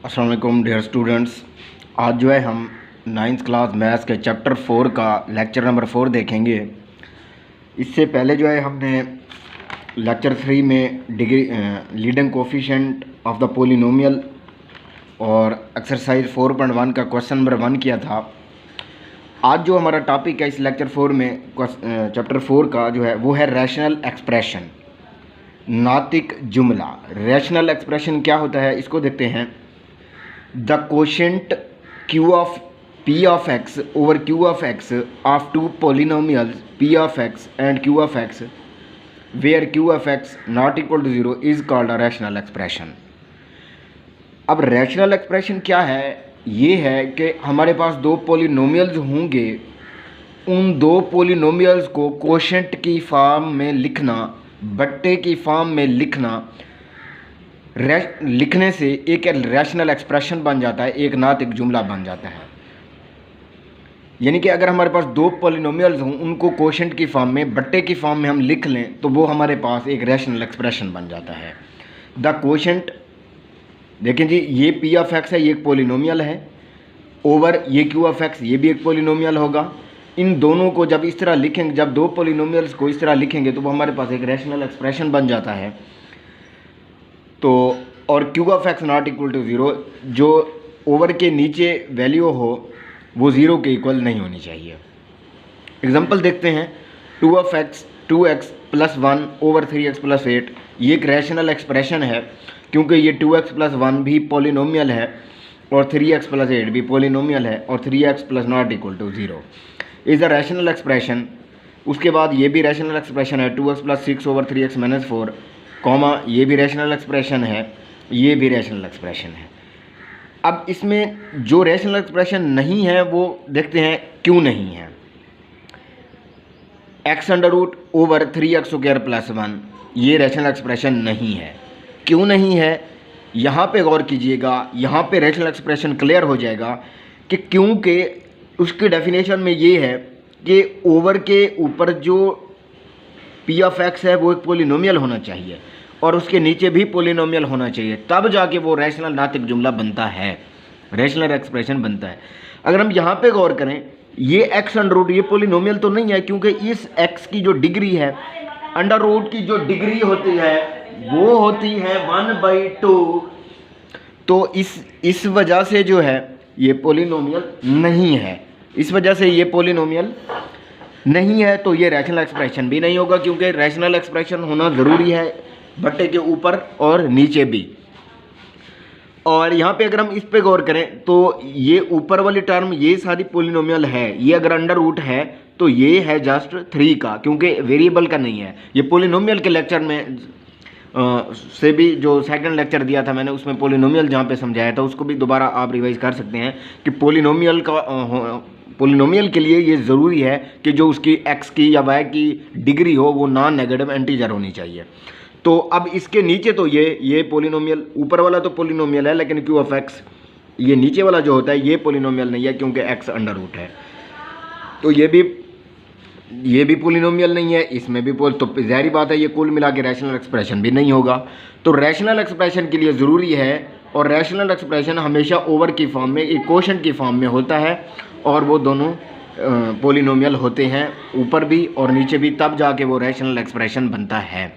अस्सलाम वालेकुम dear students. आज जो है हम नाइन्थ क्लास मैथ्स के चैप्टर 4 का लेक्चर नंबर 4 देखेंगे। इससे पहले जो है हमने लेक्चर 3 में degree leading coefficient of the polynomial और एक्सरसाइज 4.1 का क्वेश्चन नंबर 1 किया था। आज जो हमारा टॉपिक है इस लेक्चर 4 में चैप्टर 4 का जो है वो है रैशनल एक्सप्रेशन, नातिक जुमला। रैशनल एक्सप्रेशन क्या होता है इसको देखते हैं। The quotient q of p of x over q of x of two polynomials p of x and q of x where q of x not equal to 0 is called a rational expression। अब rational expression क्या है? ये है कि हमारे पास दो polynomials होंगे, उन दो पोलिनोमियल्स को कोशेंट की फॉर्म में लिखना, बट्टे की फॉर्म में लिखना, लिखने से एक रैशनल एक्सप्रेशन बन जाता है, एक नातिक जुमला बन जाता है। यानी कि अगर हमारे पास दो पॉलिनोमियल्स हों, उनको कोशेंट की फॉर्म में, बट्टे की फॉर्म में हम लिख लें तो वो हमारे पास एक रैशनल एक्सप्रेशन बन जाता है। द कोशेंट देखें जी, ये पी ऑफ एक्स है, ये एक पॉलिनोमियल है, ओवर ये क्यू ऑफ एक्स, ये भी एक पॉलिनोमियल होगा। इन दोनों को जब इस तरह लिखेंगे, जब दो पॉलिनोमियल्स को इस तरह लिखेंगे तो वो हमारे पास एक रैशनल एक्सप्रेशन बन जाता है। तो और Q of X not equal to 0, जो ओवर के नीचे वैल्यू हो वो 0 के इक्वल नहीं होनी चाहिए। एग्जांपल देखते हैं। 2x plus 1 over 3x plus 8, ये एक रैशनल एक्सप्रेशन है क्योंकि ये 2x प्लस 1 भी पॉलिनोमियल है और 3x प्लस 8 भी पॉलिनोमियल है और 3x plus not equal to 0 is a rational expression. उसके बाद ये भी रैशनल एक्सप्रेशन है 2x plus 6 over 3x minus 4, comma ये भी रैशनल एक्सप्रेशन है, ये भी रैशनल एक्सप्रेशन है। अब इसमें जो रैशनल एक्सप्रेशन नहीं है वो देखते हैं क्यों नहीं है। x under root over 3x square plus 1, ये रैशनल एक्सप्रेशन नहीं है। क्यों नहीं है यहाँ पे गौर कीजिएगा, यहाँ पे रैशनल एक्सप्रेशन क्लियर हो जाएगा कि क्योंकि उसकी डेफिनेशन में ये है कि ओवर के ऊपर जो पी ऑफ एक्स है वो एक पोलिनोमियल होना चाहिए और उसके नीचे भी पोलिनोमियल होना चाहिए, तब जाके वो रैशनल नातिक जुमला बनता है, रैशनल एक्सप्रेशन बनता है। अगर हम यहाँ पे गौर करें, ये एक्स अंडर रूट, ये पोलिनोमियल तो नहीं है क्योंकि इस एक्स की जो डिग्री है, अंडर रूट की जो डिग्री होती है वो होती है 1/2। तो इस वजह से जो है ये पोलिनोमियल नहीं है, इस वजह से ये पोलिनोमियल नहीं है, तो ये रैशनल एक्सप्रेशन भी नहीं होगा क्योंकि रैशनल एक्सप्रेशन होना ज़रूरी है बट्टे के ऊपर और नीचे भी। और यहाँ पे अगर हम इस पे गौर करें तो ये ऊपर वाली टर्म ये सारी पोलिनोमियल है, ये अगर अंडर रूट है तो ये है जस्ट 3 का, क्योंकि वेरिएबल का नहीं है। ये पोलिनोमियल के लेक्चर में से भी जो सेकंड लेक्चर दिया था मैंने, उसमें पोलिनोमियल जहाँ पे समझाया था उसको भी दोबारा आप रिवाइज कर सकते हैं कि पोलिनोमियल के लिए ये ज़रूरी है कि जो उसकी x की या y की डिग्री हो वो नॉन नेगेटिव एंटीजर होनी चाहिए। तो अब इसके नीचे तो ये पोलिनोमियल, ऊपर वाला तो पोलिनोमियल है लेकिन क्यू ऑफ एक्स, ये नीचे वाला जो होता है ये पोलिनोमियल नहीं है क्योंकि x अंडर रूट है। तो ये भी पोलिनोमियल नहीं है, इसमें भी तो ज़ाहिर बात है ये कुल मिला के रैशनल एक्सप्रेशन भी नहीं होगा। तो रैशनल एक्सप्रेशन के लिए ज़रूरी है, और रैशनल एक्सप्रेशन हमेशा ओवर की फॉर्म में, एक कोशेंट की फॉर्म में होता है और वो दोनों पोलिनोमियल होते हैं ऊपर भी और नीचे भी, तब जाके वो रैशनल एक्सप्रेशन बनता है।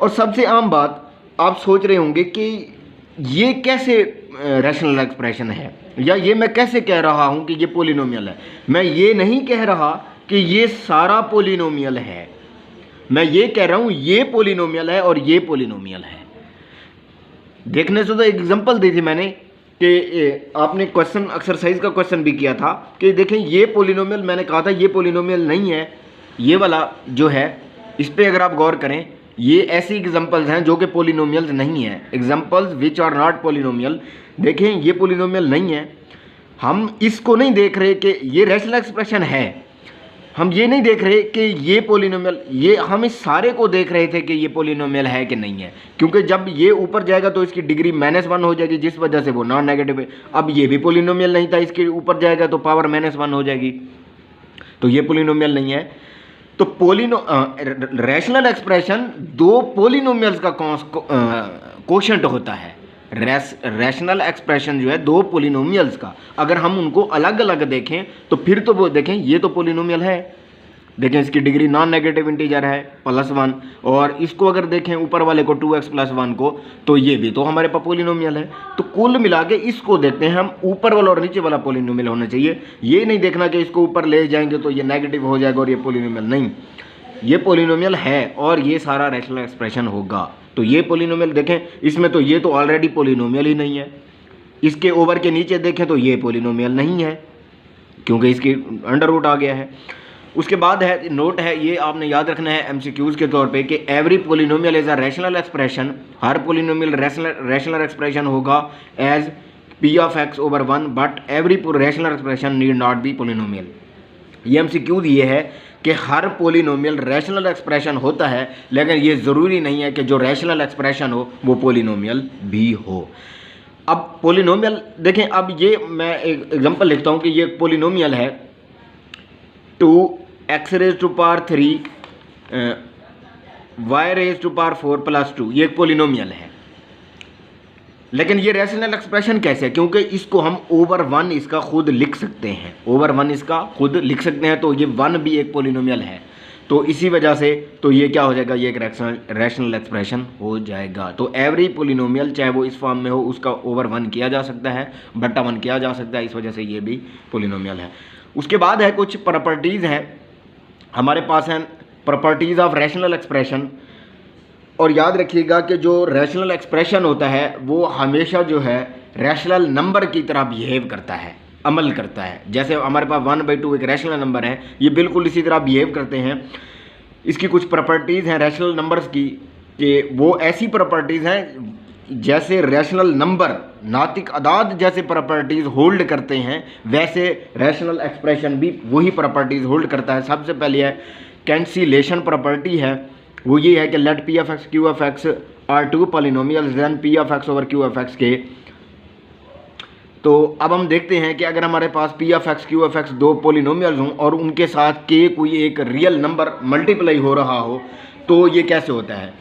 और सबसे आम बात आप सोच रहे होंगे कि ये कैसे रैशनल एक्सप्रेशन है, या ये मैं कैसे कह रहा हूँ कि ये पोलिनोमियल है। मैं ये नहीं कह रहा कि ये सारा पोलिनोमियल है, मैं ये कह रहा हूँ ये पोलिनोमियल है और ये पोलिनोमियल है। देखने से तो एग्जांपल दी थी मैंने कि आपने क्वेश्चन एक्सरसाइज का क्वेश्चन भी किया था कि देखें ये पोलिनोमियल, मैंने कहा था ये पोलिनोमियल नहीं है, ये वाला जो है इस पर अगर आप गौर करें, ये ऐसी एग्जांपल्स हैं जो कि पोलिनोमियल्स नहीं है, examples which are not polynomial. देखें ये पोलिनोमियल नहीं है, हम इसको नहीं देख रहे कि ये रैशनल एक्सप्रेशन है, हम ये नहीं देख रहे कि ये पोलिनोमियल, ये हम इस सारे को देख रहे थे कि ये पोलिनोमियल है कि नहीं है, क्योंकि जब ये ऊपर जाएगा तो इसकी डिग्री -1 हो जाएगी जिस वजह से वो नॉन नेगेटिव है। अब ये भी पोलिनोमियल नहीं था, इसके ऊपर जाएगा तो पावर -1 हो जाएगी, तो ये पोलिनोमियल नहीं है। तो रैशनल एक्सप्रेशन दो पोलिनोमियल्स का कोशेंट होता है, रैशनल एक्सप्रेशन जो है दो पोलिनोमियल्स का, अगर हम उनको अलग अलग देखें तो फिर तो वो देखें ये तो पोलिनोमियल है, देखें इसकी डिग्री नॉन नेगेटिव इंटीजर है +1, और इसको अगर देखें ऊपर वाले को 2x + 1 को, तो ये भी तो हमारे पास पोलिनोमियल है। तो कुल मिला के इसको देखते हैं हम, ऊपर वाला और नीचे वाला पोलिनोमियल होना चाहिए। ये नहीं देखना कि इसको ऊपर ले जाएंगे तो ये नेगेटिव हो जाएगा और ये पोलिनोमियल नहीं, ये पोलिनोमियल है और ये सारा रैशनल एक्सप्रेशन होगा। तो ये पोलिनोमियल देखें, इसमें तो ये तो ऑलरेडी पोलिनोमियल ही नहीं है, इसके ओवर के नीचे देखें तो ये पोलिनोमियल नहीं है क्योंकि इसकी अंडर रूट आ गया है। उसके बाद है नोट है, ये आपने याद रखना है एमसीक्यूज के तौर पे कि every polynomial is a rational expression, हर पोलिनोमियल रैशनल एक्सप्रेशन होगा as p(x/1), but every rational expression need not be polynomial. ये एमसीक्यूज ये है कि हर पोलिनोमियल रैशनल एक्सप्रेशन होता है, लेकिन ये ज़रूरी नहीं है कि जो रैशनल एक्सप्रेशन हो वो पोलिनोमियल भी हो। अब पोलिनोमियल देखें, अब ये मैं एक एग्जांपल लिखता हूँ कि ये पोलिनोमियल है 2x⁻³ y⁻⁴ + 2, ये एक पोलिनोमियल है। लेकिन ये रैशनल एक्सप्रेशन कैसे है, क्योंकि इसको हम ओवर 1 इसका खुद लिख सकते हैं, ओवर 1 इसका खुद लिख सकते हैं, तो ये 1 भी एक पोलिनोमियल है। तो इसी वजह से तो ये क्या हो जाएगा, ये एक रैशनल एक्सप्रेशन हो जाएगा। तो एवरी पोलिनोमियल चाहे वो इस फॉर्म में हो उसका ओवर 1 किया जा सकता है, बटा 1 किया जा सकता है, इस वजह से ये भी पोलिनोमियल है। उसके बाद है कुछ प्रॉपर्टीज़ हैं हमारे पास, हैं प्रॉपर्टीज़ ऑफ रैशनल एक्सप्रेशन। और याद रखिएगा कि जो रैशनल एक्सप्रेशन होता है वो हमेशा जो है रैशनल नंबर की तरह बिहेव करता है, अमल करता है। जैसे हमारे पास 1/2 एक रैशनल नंबर है, ये बिल्कुल इसी तरह बिहेव करते हैं। इसकी कुछ प्रॉपर्टीज़ हैं रैशनल नंबर्स की कि वो ऐसी प्रॉपर्टीज़ हैं जैसे रैशनल नंबर नातिक अदाद जैसे प्रॉपर्टीज़ होल्ड करते हैं, वैसे रैशनल एक्सप्रेशन भी वही प्रॉपर्टीज़ होल्ड करता है। सबसे पहले है कैंसिलेशन प्रॉपर्टी है, वो ये है कि let p(x, q(x) are two polynomials then p(x/q(x) के। तो अब हम देखते हैं कि अगर हमारे पास p(x, q(x) दो पोलिनोमियल्स हों और उनके साथ k कोई एक रियल नंबर मल्टीप्लाई हो रहा हो तो ये कैसे होता है,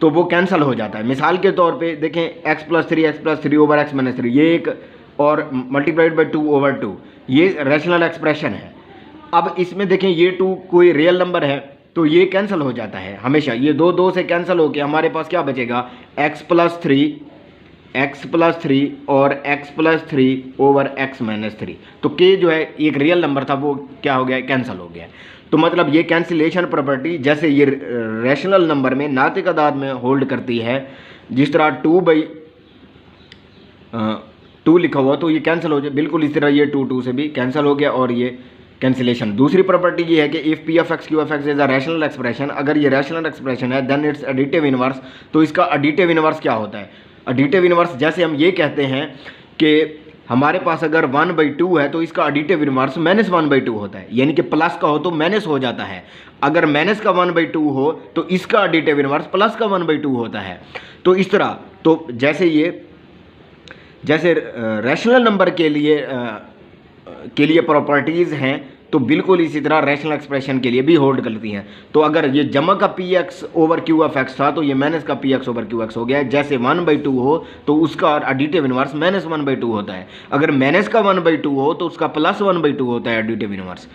तो वो कैंसिल हो जाता है। मिसाल के तौर पे देखें x+3 ये एक, और मल्टीप्लाइड बाई 2/2 ये रैशनल एक्सप्रेशन है। अब इसमें देखें ये 2 कोई रियल नंबर है तो ये कैंसिल हो जाता है हमेशा, ये 2 से कैंसिल होकर हमारे पास क्या बचेगा, x+3 और x+3/x-3। तो k जो है एक रियल नंबर था वो क्या हो गया, कैंसिल हो गया। तो मतलब ये कैंसिलेशन प्रॉपर्टी जैसे ये रैशनल नंबर में नातिक अदाद में होल्ड करती है, जिस तरह 2/2 लिखा हुआ तो ये कैंसिल हो जाए, बिल्कुल इस तरह ये 2 से भी कैंसिल हो गया और ये कैंसिलेशन। दूसरी प्रॉपर्टी ये है कि if p(x, q(x) is a rational expression, अगर ये रैशनल एक्सप्रेशन है देन इट्स एडिटिव इनवर्स। तो इसका एडिटिव इनवर्स क्या होता है, एडिटिव इनवर्स जैसे हम ये कहते हैं कि हमारे पास अगर 1/2 है तो इसका एडिटिव इनवर्स -1/2 होता है, यानी कि प्लस का हो तो माइनस हो जाता है, अगर माइनस का 1/2 हो तो इसका एडिटिव इनवर्स प्लस का 1/2 होता है। तो इस तरह, तो जैसे रैशनल नंबर के लिए प्रॉपर्टीज़ हैं तो बिल्कुल इसी तरह रैशनल एक्सप्रेशन के लिए भी होल्ड करती हैं। तो अगर ये जमा का p(x/q(x) था तो ये माइनस का p(x/q(x) हो गया है। जैसे 1/2 हो तो उसका एडिटिव इनवर्स -1/2 होता है, अगर माइनस का 1/2 हो तो उसका +1/2 होता है एडिटिव इनवर्स।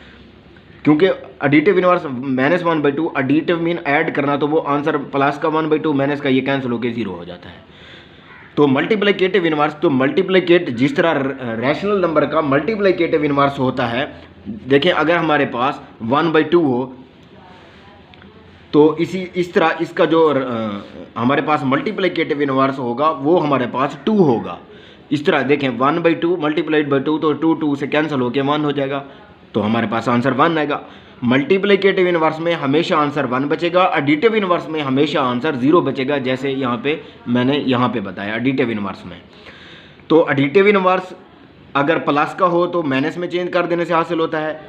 क्योंकि additive inverse -1/2, additive mean add करना, तो वो आंसर प्लस का 1/2 माइनस का ये कैंसिल होकर 0 हो जाता है। तो मल्टीप्लिकेटिव इनवर्स, तो मल्टीप्लिकेट जिस तरह रैशनल नंबर का मल्टीप्लिकेटिव इनवर्स होता है, देखें अगर हमारे पास 1/2 हो तो इस तरह इसका जो हमारे पास मल्टीप्लिकेटिव इनवर्स होगा वो हमारे पास 2 होगा। इस तरह देखें 1/2 मल्टीप्लाइड बाई 2 तो 2 से कैंसिल होकर 1 हो जाएगा, तो हमारे पास आंसर 1 आएगा। मल्टीप्लिकेटिव इनवर्स में हमेशा आंसर 1 बचेगा, एडिटिव इनवर्स में हमेशा आंसर 0 बचेगा, जैसे यहाँ पे मैंने यहाँ पे बताया एडिटिव इनवर्स में। तो एडिटिव इनवर्स अगर प्लस का हो तो माइनस में चेंज कर देने से हासिल होता है,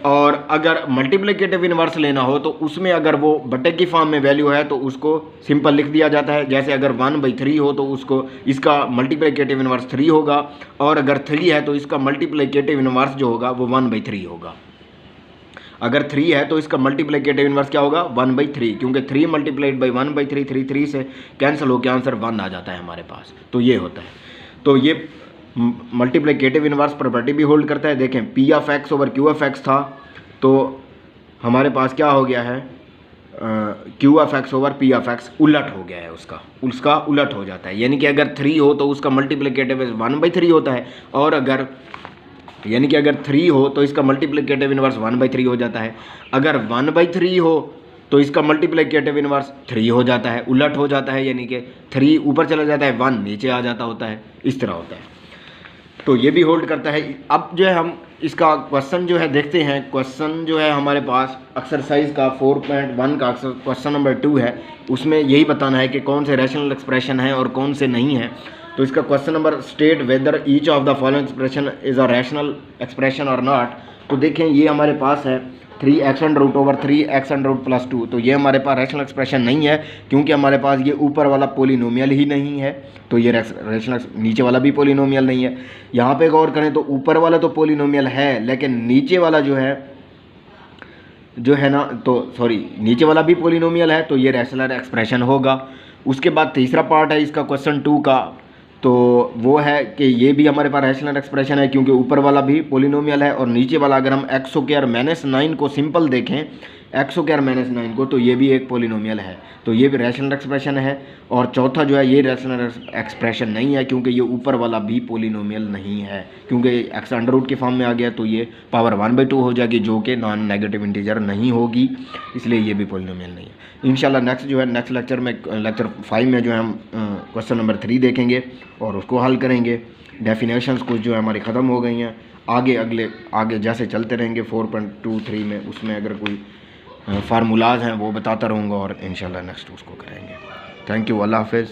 और अगर मल्टीप्लिकेटिव इनवर्स लेना हो तो उसमें अगर वो बटे की फॉर्म में वैल्यू है तो उसको सिंपल लिख दिया जाता है। जैसे अगर 1/3 हो तो उसको इसका मल्टीप्लिकेटिव इनवर्स 3 होगा, और अगर 3 है तो इसका मल्टीप्लिकेटिव इनवर्स जो होगा वो 1/3 होगा। अगर 3 है तो इसका मल्टीप्लिकेटिव इनवर्स क्या होगा 1/3, क्योंकि 3 मल्टीप्लाइड बाई 1/3, 3 से कैंसिल होकर आंसर 1 आ जाता है हमारे पास। तो ये होता है। तो ये मल्टीप्लिकेटिव इनवर्स प्रॉपर्टी भी होल्ड करता है। देखें P(x) ओवर Q(x) था, तो हमारे पास क्या हो गया है Q(x) ओवर P(x) उलट हो गया है, उसका उलट हो जाता है। यानी कि अगर 3 हो तो उसका मल्टीप्लिकेटिव 1/3 होता है, और अगर 3 हो तो इसका मल्टीप्लिकेटिव इनवर्स 1/3 हो जाता है। अगर 1/3 हो तो इसका मल्टीप्लिकेटिव इनवर्स 3 हो जाता है, उलट हो जाता है। यानी कि 3 ऊपर चला जाता है, 1 नीचे आ जाता होता है, इस तरह होता है। तो ये भी होल्ड करता है। अब जो है हम इसका क्वेश्चन जो है देखते हैं। क्वेश्चन जो है हमारे पास एक्सरसाइज का 4.1 का क्वेश्चन नंबर 2 है, उसमें यही बताना है कि कौन से रैशनल एक्सप्रेशन है और कौन से नहीं है। तो इसका question number state whether each of the following expression is a rational expression और नॉट। तो देखें ये हमारे पास है 3x ओवर 3x +2। तो ये हमारे पास रैशनल एक्सप्रेशन नहीं है, क्योंकि हमारे पास ये ऊपर वाला पोलिनोमियल ही नहीं है। तो ये रैशनल, नीचे वाला भी पोलिनोमियल नहीं है। यहाँ पे गौर करें तो ऊपर वाला तो पोलिनोमियल है, लेकिन नीचे वाला जो है ना, तो सॉरी, नीचे वाला भी पोलिनोमियल है, तो ये रैशनल एक्सप्रेशन होगा। उसके बाद तीसरा पार्ट है इसका क्वेश्चन 2 का, तो वो है कि ये भी हमारे पास रैशनल एक्सप्रेशन है, क्योंकि ऊपर वाला भी पोलिनोमियल है और नीचे वाला अगर हम x² - 9 को सिंपल देखें, x² - 9 को, तो ये भी एक पोलिनोमियल है। तो ये भी रैशनल एक्सप्रेशन है। और चौथा जो है ये रैशनल एक्सप्रेशन नहीं है, क्योंकि ये ऊपर वाला भी पोलिनोमियल नहीं है, क्योंकि x अंडर रूट के फॉर्म में आ गया, तो ये पावर 1/2 हो जाएगी, जो कि नॉन नेगेटिव इंटीजर नहीं होगी, इसलिए ये भी पोलिनोमियल नहीं है। इंशाल्लाह नेक्स्ट लेक्चर में, लेक्चर 5 में जो है हम क्वेश्चन नंबर 3 देखेंगे और उसको हल करेंगे। डेफिनेशंस कुछ जो है हमारी ख़त्म हो गई हैं, आगे जैसे चलते रहेंगे 4.23 में, उसमें अगर कोई फार्मूलाज हैं वो बताता रहूँगा और इंशाल्लाह नेक्स्ट उसको करेंगे। थैंक यू, अल्लाह हाफ़िज़।